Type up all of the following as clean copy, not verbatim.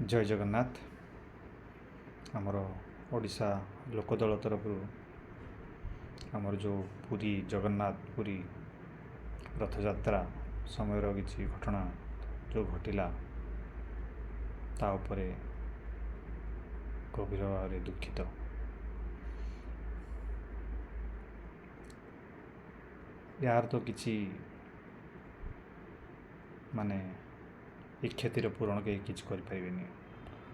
जय जगन्नाथ। आमर ओडिशा लोकदल तरफ आमर जो पुरी जगन्नाथ पुरी रथयात्रा समय किसी घटना जो घटिला ता उपरे गभीर भाव दुखित। यार तो किसी माने ये क्षतिर पूरण कहीं किसी करें।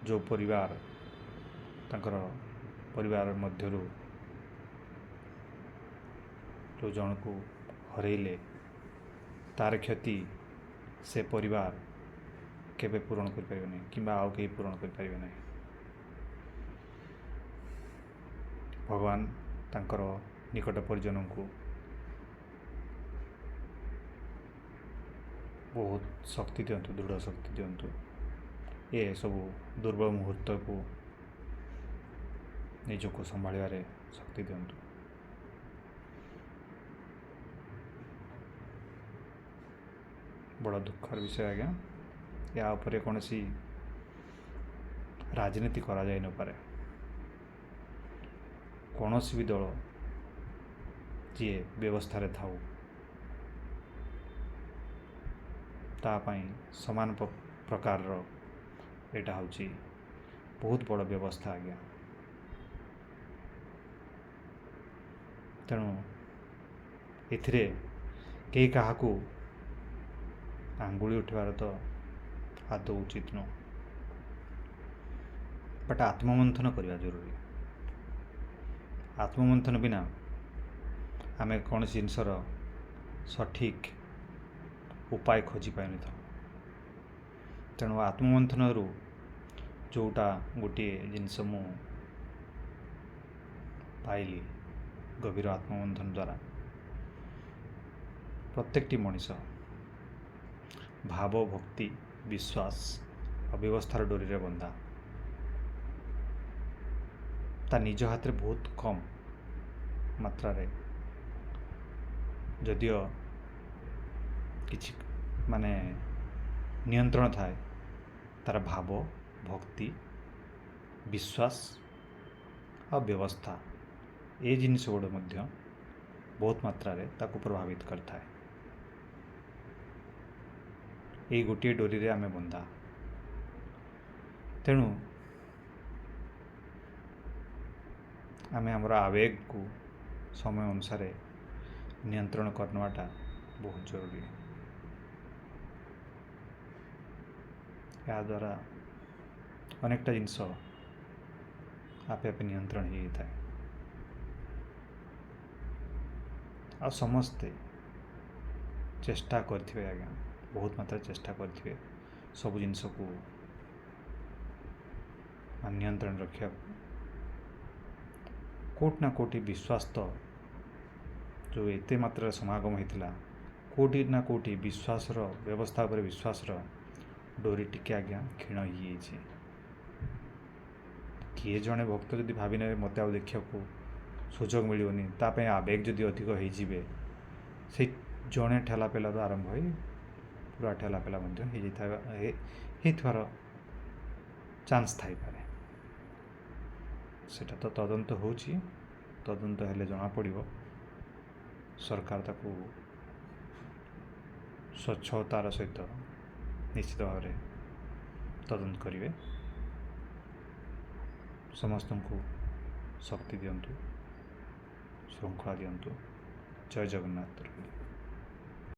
जो परिवार तांकर परिवार मध्यरु जो जन को हरइले तार क्षति से परिवार केबे पूरण कर पारे नहीं कि आउ कहीं पूरण कर पारे नहीं। भगवान तांकर निकट परिजन को बहुत शक्ति दिंतु, दृढ़ शक्ति दिंतु। ये सब दुर्बल मुहूर्त को निजक संभाल शक्ति दिंतु। बड़ा दुखर विषय आज्ञा। या उपरे कौन सी राजनीति करा जाए न पारे। कौन भी दल जी व्यवस्था रे थाऊ तापाई समान प्रकार एटा हूँ बहुत बड़ व्यवस्था आज्ञा। तेणु एथिरे कई क्या आंगुली उठार तो आदौ उचित नुह, बट आत्ममंथन करवा जरूरी। आत्ममंथन बिना आमे कौन जिनसर सठिक उपाय खोजी पाई न था। तेणु आत्ममंथन रु जोटा गोटे जिनस मु पाइली गभीर आत्ममंथन द्वारा प्रत्येकटी मनीष भाव भक्ति विश्वास अव्यवस्थार डोरी रे बंधा ता निज हाथ में बहुत कम मात्रा रे जदियो किछि माने नियंत्रण थाए तार भाव भक्ति विश्वास और व्यवस्था ये जिनिस गुड़ मध्य बहुत मात्रा रे ताको प्रभावित करता है। ये गोटे डोरी रे आमे बंधा। तेणु आमे हमर आवेग को समय अनुसार नियंत्रण करवाटा बहुत जरूरी। या द्वारा अनेकटा जिनस आपे आपे नियंत्रण हो जाए। आ समस्ते चेष्टा करथिबे आज्ञा, बहुत मात्रा चेष्टा करथिबे सब जिनस को नियंत्रण रखा। कोट ना कोटी विश्वास तो जो एते मात्रा समागम होता कोटी ना कोटी विश्वास व्यवस्था पर विश्वास डोरी टिके आज्ञा क्षीण हो। किए जड़े भक्त जदि भावी ने मत आ देखा सुजोग मिलनी ताप आवेग जदि अधिक हो से जड़े ठेला पेला आरंभ हो पूरा ठेला पेला हो चांस थाई पारे। सेटा तो तदंत होची, तदंत हेले जना पड़िबो। सरकार ताकू स्वच्छतार सहित निश्चित भाव में तदंत करिवे। समस्त को शक्ति दियंतु, श्रृंखला दियंतु। जय जगन्नाथ।